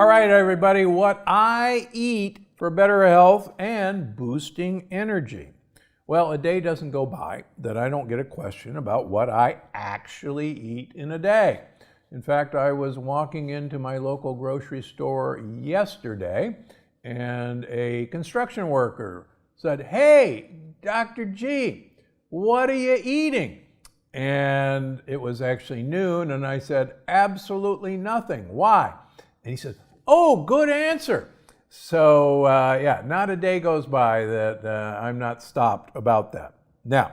All right, everybody, what I eat for better health and boosting energy. Well, a day doesn't go by that I don't get a question about what I actually eat in a day. In fact, I was walking into my local grocery store yesterday and a construction worker said, "Hey, Dr. G, what are you eating?" And it was actually noon, and I said, "Absolutely nothing. Why?" And he said, "Oh, good answer." So yeah, not a day goes by that I'm not stopped about that. Now,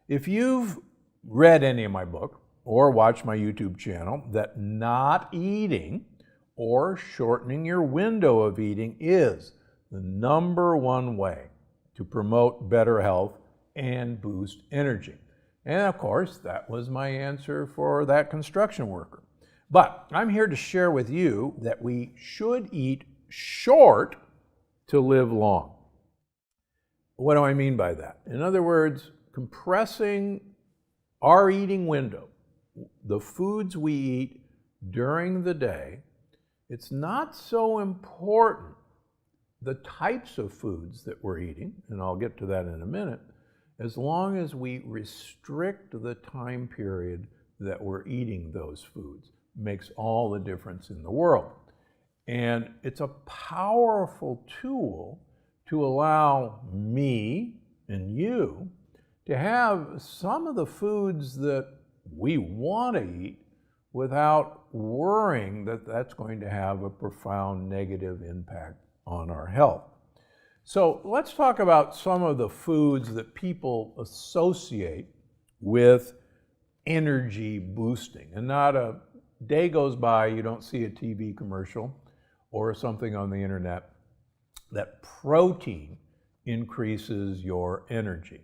if you've read any of my book or watched my YouTube channel, that not eating or shortening your window of eating is the #1 way to promote better health and boost energy. And of course, that was my answer for that construction worker. But I'm here to share with you that we should eat short to live long. What do I mean by that? In other words, compressing our eating window, the foods we eat during the day, it's not so important the types of foods that we're eating, and I'll get to that in a minute, as long as we restrict the time period that we're eating those foods. Makes all the difference in the world. And it's a powerful tool to allow me and you to have some of the foods that we want to eat without worrying that that's going to have a profound negative impact on our health. So let's talk about some of the foods that people associate with energy boosting. And not a day goes by you don't see a TV commercial or something on the internet that protein increases your energy.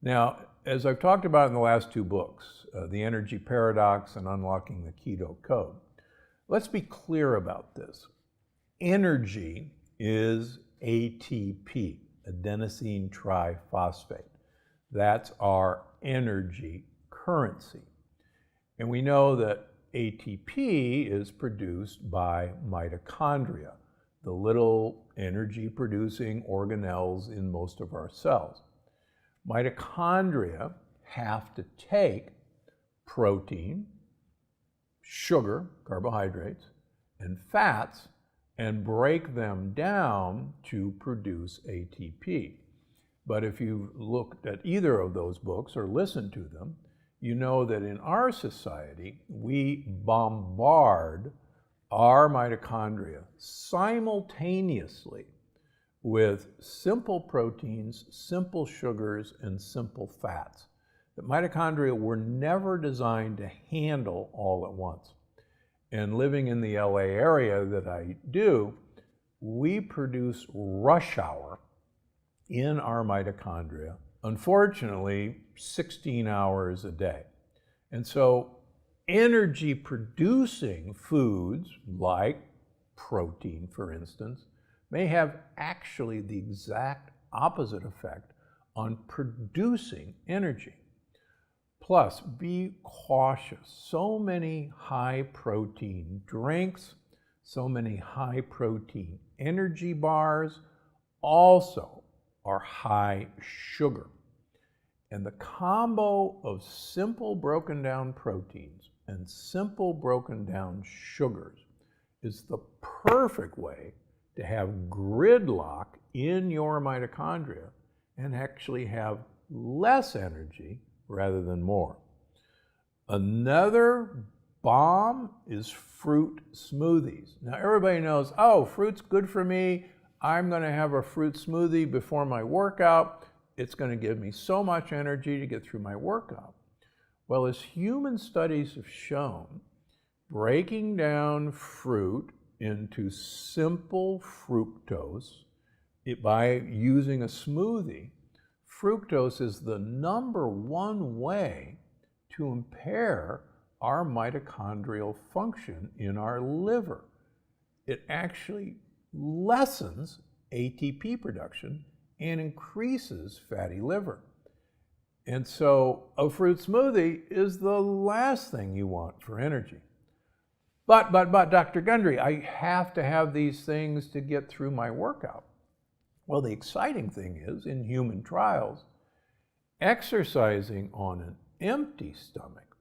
Now, as I've talked about in the last two books, The Energy Paradox and Unlocking the Keto Code, let's be clear about this. Energy is ATP, adenosine triphosphate. That's our energy currency. And we know that ATP is produced by mitochondria, the little energy-producing organelles in most of our cells. Mitochondria have to take protein, sugar, carbohydrates, and fats and break them down to produce ATP. But if you've looked at either of those books or listened to them, you know that in our society, we bombard our mitochondria simultaneously with simple proteins, simple sugars, and simple fats. The mitochondria were never designed to handle all at once. And living in the LA area that I do, we produce rush hour in our mitochondria, unfortunately, 16 hours a day. And so energy producing foods like protein, for instance, may have actually the exact opposite effect on producing energy. Plus, be cautious. So many high protein drinks, so many high protein energy bars also are high sugar. And the combo of simple broken down proteins and simple broken down sugars is the perfect way to have gridlock in your mitochondria and actually have less energy rather than more. Another bomb is fruit smoothies. Now everybody knows, oh, fruit's good for me. I'm going to have a fruit smoothie before my workout. It's going to give me so much energy to get through my workout. Well, as human studies have shown, breaking down fruit into simple fructose by using a smoothie, fructose is the #1 way to impair our mitochondrial function in our liver. It actually lessens ATP production and increases fatty liver. And so a fruit smoothie is the last thing you want for energy. But, Dr. Gundry, I have to have these things to get through my workout. Well, the exciting thing is, in human trials, exercising on an empty stomach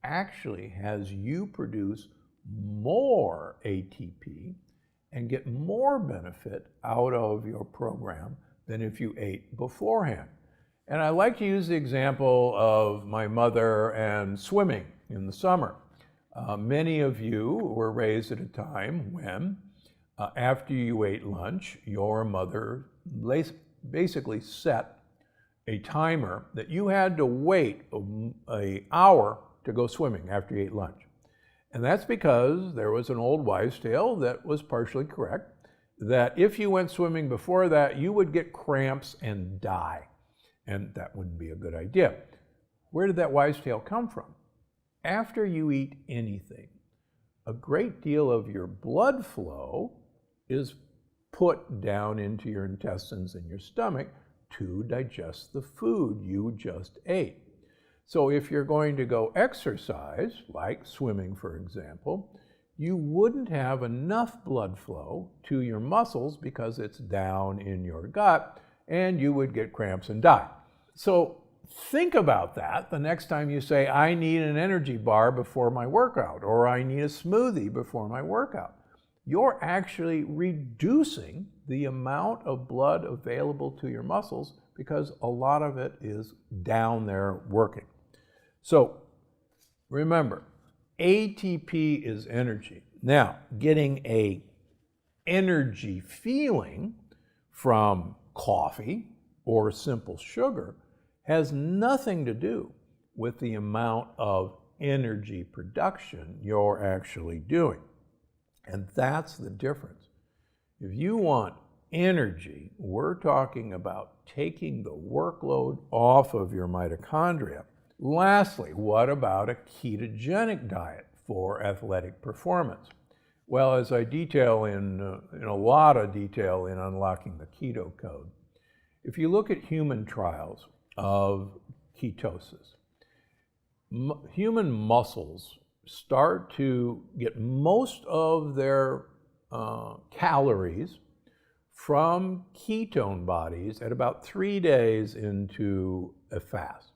actually has you produce more ATP and get more benefit out of your program than if you ate beforehand. And I like to use the example of my mother and swimming in the summer. Many of you were raised at a time when, after you ate lunch, your mother basically set a timer that you had to wait an hour to go swimming after you ate lunch. And that's because there was an old wives' tale that was partially correct, that if you went swimming before that, you would get cramps and die. And that wouldn't be a good idea. Where did that wives' tale come from? After you eat anything, a great deal of your blood flow is put down into your intestines and your stomach to digest the food you just ate. So if you're going to go exercise, like swimming for example, you wouldn't have enough blood flow to your muscles because it's down in your gut, and you would get cramps and die. So think about that the next time you say, I need an energy bar before my workout, or I need a smoothie before my workout. You're actually reducing the amount of blood available to your muscles because a lot of it is down there working. So remember, ATP is energy. Now, getting an energy feeling from coffee or simple sugar has nothing to do with the amount of energy production you're actually doing. And that's the difference. If you want energy, we're talking about taking the workload off of your mitochondria. Lastly, what about a ketogenic diet for athletic performance? Well, as I detail in a lot of detail in Unlocking the Keto Code, if you look at human trials of ketosis, human muscles start to get most of their calories from ketone bodies at about 3 days into a fast.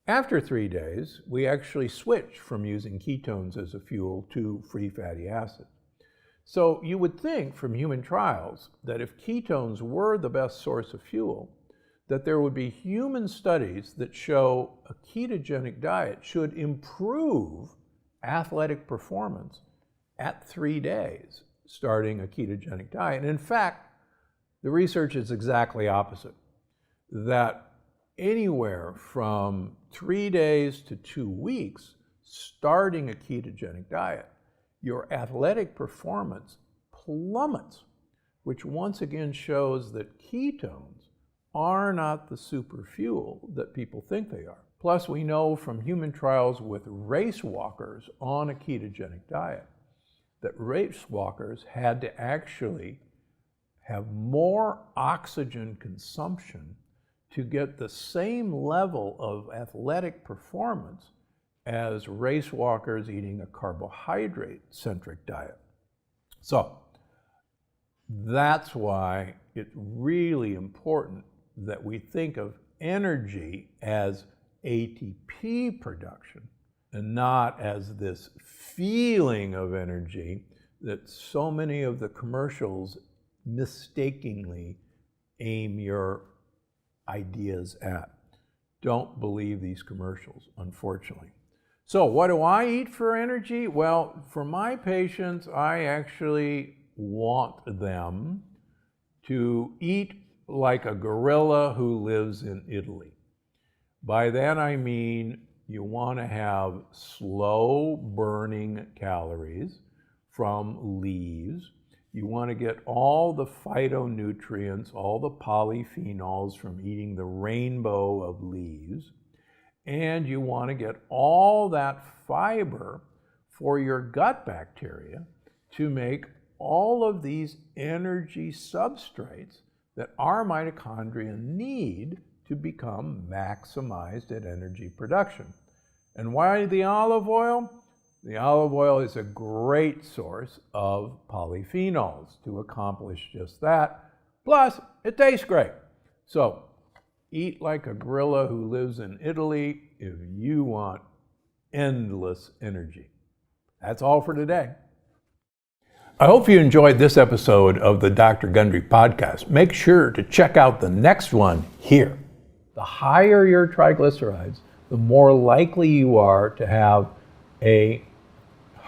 After 3 days, we actually switch from using ketones as a fuel to free fatty acids. So you would think from human trials that if ketones were the best source of fuel, that there would be human studies that show a ketogenic diet should improve athletic performance at 3 days, starting a ketogenic diet. And in fact, the research is exactly opposite, that anywhere from 3 days to 2 weeks, starting a ketogenic diet, your athletic performance plummets, which once again shows that ketones are not the super fuel that people think they are. Plus, we know from human trials with race walkers on a ketogenic diet that race walkers had to actually have more oxygen consumption to get the same level of athletic performance as race walkers eating a carbohydrate-centric diet. So that's why it's really important that we think of energy as ATP production and not as this feeling of energy that so many of the commercials mistakenly aim your ideas at. Don't believe these commercials, unfortunately. So what do I eat for energy? Well, for my patients, I actually want them to eat like a gorilla who lives in Italy. By that I mean you want to have slow burning calories from leaves. You want to get all the phytonutrients, all the polyphenols from eating the rainbow of leaves. And you want to get all that fiber for your gut bacteria to make all of these energy substrates that our mitochondria need to become maximized at energy production. And why the olive oil? The olive oil is a great source of polyphenols to accomplish just that. Plus, it tastes great. So, eat like a gorilla who lives in Italy if you want endless energy. That's all for today. I hope you enjoyed this episode of the Dr. Gundry podcast. Make sure to check out the next one here. The higher your triglycerides, the more likely you are to have a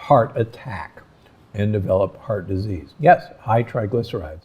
heart attack and develop heart disease. Yes, high triglycerides.